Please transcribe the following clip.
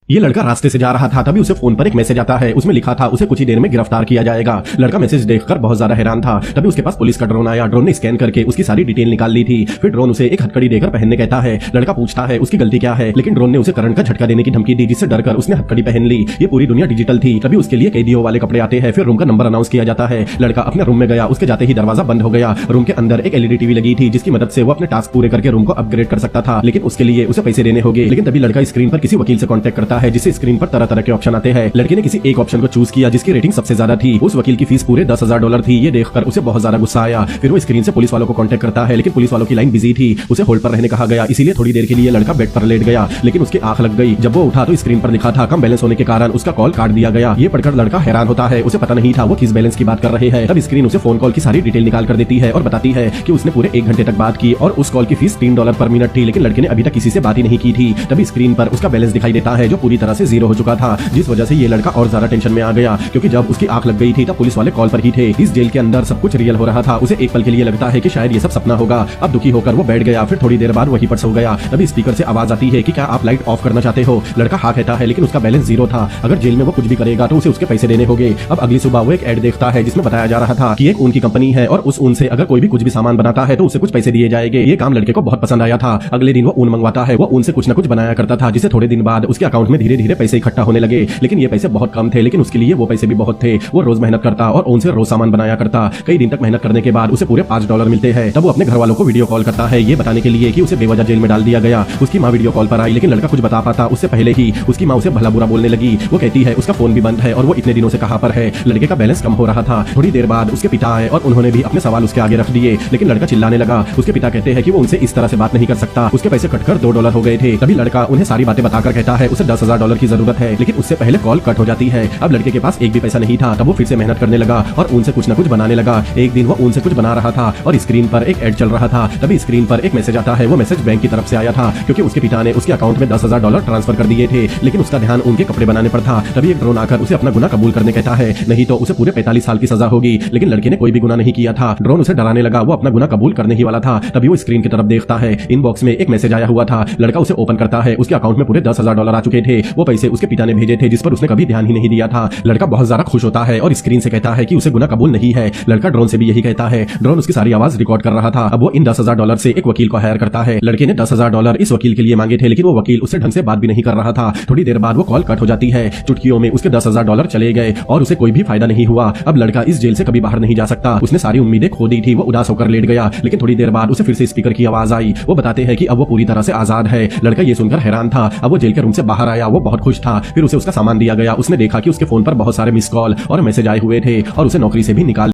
ये लड़का रास्ते से जा रहा था, तभी उसे फोन पर एक मैसेज आता है। उसमें लिखा था उसे कुछ ही देर में गिरफ्तार किया जाएगा। लड़का मैसेज देखकर बहुत ज्यादा हैरान था। तभी उसके पास पुलिस का ड्रोन आया। ड्रोन ने स्कैन करके उसकी सारी डिटेल निकाल ली थी। फिर ड्रोन उसे एक हथकड़ी देकर पहनने कहता है। लड़का पूछता है उसकी गलती क्या है, लेकिन ड्रोन ने उसे करंट का झटका देने की धमकी दी, जिससे डरकर उसने हथकड़ी पहन ली। ये पूरी दुनिया डिजिटल थी। तभी उसके लिए कैदियों वाले कपड़े आते हैं। फिर रूम का नंबर अनाउंस किया जाता है। लड़का अपने रूम में गया। उसके जाते ही दरवाजा बंद हो गया। रूम के अंदर एक एलईडी टीवी लगी थी, जिसकी मदद से वो अपने टास्क पूरे करके रूम को अपग्रेड कर सकता था, लेकिन उसके लिए उसे पैसे देने होंगे। लेकिन तभी लड़का स्क्रीन पर किसी वकील से कांटेक्ट करता है, जिससे स्क्रीन पर तरह तरह के ऑप्शन आते हैं। लड़के ने किसी एक ऑप्शन को चूज किया जिसकी रेटिंग सबसे ज्यादा थी। उस वकील की फीस पूरे $10,000 थी। ये देखकर उसे बहुत ज्यादा गुस्सा आया। फिर वो स्क्रीन से पुलिस वालों को कांटेक्ट करता है, लेकिन पुलिस वालों की लाइन बिजी थी। उसे होल्ड पर रहने कहा गया, इसीलिए थोड़ी देर के लिए लड़का बेड पर लेट गया, लेकिन उसकी आंख लग गई। जब वो उठा तो स्क्रीन पर लिखा था कम बैलेंस होने के कारण उसका कॉल काट दिया गया। ये पढ़कर लड़का हैरान होता है। उसे पता नहीं था वो किस बैलेंस की बात कर रहे हैं। तब स्क्रीन उसे फोन कॉल की सारी डिटेल निकाल कर देती है और बताती है कि उसने पूरे 1 घंटे तक बात की और उस कॉल की फीस $3 पर मिनट थी, लेकिन लड़के ने अभी तक किसी से बात ही नहीं की थी। तभी स्क्रीन पर उसका बैलेंस दिखाई देता है, जो पूरी तरह से 0 हो चुका था, जिस वजह से ये लड़का और ज्यादा टेंशन में आ गया, क्योंकि जब उसकी आंख लग गई थी तब पुलिस वाले कॉल पर ही थे। इस जेल के अंदर सब कुछ रियल हो रहा था। उसे एक पल के लिए लगता है कि शायद ये सब सपना होगा। अब दुखी होकर वो बैठ गया। फिर थोड़ी देर बाद वहीं पर सो गया। तभी स्पीकर से आवाज आती है कि क्या आप लाइट ऑफ करना चाहते हो। लड़का हाँ कहता है, लेकिन उसका बैलेंस 0 था। अगर जेल में वो कुछ भी करेगा तो उसे उसके पैसे देने होंगे। अब अगली सुबह वो एक एड देखता है, जिसमें बताया जा रहा था कि एक ऊन की कंपनी है और उस ऊन से अगर कोई भी कुछ भी सामान बनाता है तो उसे कुछ पैसे दिए जाएंगे। ये काम लड़के को बहुत पसंद आया था। अगले दिन वो ऊन मंगवाता है। वो ऊन से कुछ न कुछ बनाया करता था, जिसे थोड़े दिन बाद उसके अकाउंट में धीरे धीरे पैसे इकट्ठा होने लगे। लेकिन ये पैसे बहुत कम थे, लेकिन उसके लिए वो पैसे भी बहुत थे। वो रोज मेहनत करता और उनसे रोज सामान बनाया करता। कई दिन तक मेहनत करने के बाद उसे पूरे $5 मिलते हैं। तब वो अपने घर वालों को वीडियो कॉल करता है, ये बताने के लिए कि उसे बेवजह जेल में डाल दिया गया। उसकी माँ वीडियो कॉल पर आई, लेकिन लड़का कुछ बता पाता उससे पहले ही उसकी माँ उसे भला बुरा बोलने लगी। वो कहती है उसका फोन भी बंद है और वो इतने दिनों से कहाँ पर है। लड़के का बैलेंस कम हो रहा था। थोड़ी देर बाद उसके पिता आए और उन्होंने भी अपने सवाल उसके आगे रख दिए, लेकिन लड़का चिल्लाने लगा। उसके पिता कहते हैं कि वो उनसे इस तरह से बात नहीं कर सकता। उसके पैसे कटकर $2 हो गए थे। तभी लड़का उन्हें सारी बातें बताकर कहता है उसे $10,000 की जरूरत है, लेकिन उससे पहले कॉल कट हो जाती है। अब लड़के के पास एक भी पैसा नहीं था। तब वो फिर से मेहनत करने लगा और उनसे कुछ न कुछ बनाने लगा। एक दिन वो उनसे कुछ बना रहा था और स्क्रीन पर एक एड चल रहा था। तभी स्क्रीन पर एक मैसेज आता है। वो मैसेज बैंक की तरफ से आया था, क्योंकि उसके पिता ने उसके अकाउंट में $10,000 ट्रांसफर कर दिए थे, लेकिन उसका ध्यान उनके कपड़े बनाने पर था। तभी एक ड्रोन आकर उसे अपना गुनाह कबूल करने कहता है, नहीं तो उसे पूरे 45 साल की सजा होगी। लेकिन लड़के ने कोई भी गुनाह नहीं किया था। ड्रोन उसे डराने लगा। वो अपना गुनाह कबूल करने ही वाला था। तभी वो स्क्रीन की तरफ देखता है। इनबॉक्स में एक मैसेज आया हुआ था। लड़का उसे ओपन करता है। उसके अकाउंट में पूरे $10,000 आ चुके थे। वो पैसे उसके पिता ने भेजे थे, जिस पर उसने कभी ध्यान ही नहीं दिया था। लड़का बहुत ज्यादा खुश होता है और स्क्रीन से कहता है कि उसे गुनाह कबूल नहीं है। लड़का ड्रोन से भी यही कहता है। ड्रोन उसकी सारी आवाज रिकॉर्ड कर रहा था। अब वो इन $10,000 से एक वकील को हायर करता है। लड़के ने $10,000 इस वकील के लिए मांगे थे, लेकिन वो वकील उससे ढंग से बात भी नहीं कर रहा था। थोड़ी देर बाद वो कॉल कट हो जाती है। चुटकियों में उसके $10,000 चले गए और उसे कोई भी फायदा नहीं हुआ। अब लड़का इस जेल से कभी बाहर नहीं जा सकता। उसने सारी उम्मीदें खो दी थी। वो उदास होकर लेट गया, लेकिन थोड़ी देर बाद उसे फिर से स्पीकर की आवाज आई। वो बताते हैं कि अब वो पूरी तरह से आजाद है। लड़का ये सुनकर हैरान था। अब वो जेल के रूम से बाहर आया। वो बहुत खुश था। फिर उसे उसका सामान दिया गया। उसने देखा कि उसके फोन पर बहुत सारे मिस कॉल और मैसेज आए हुए थे और उसे नौकरी से भी निकाल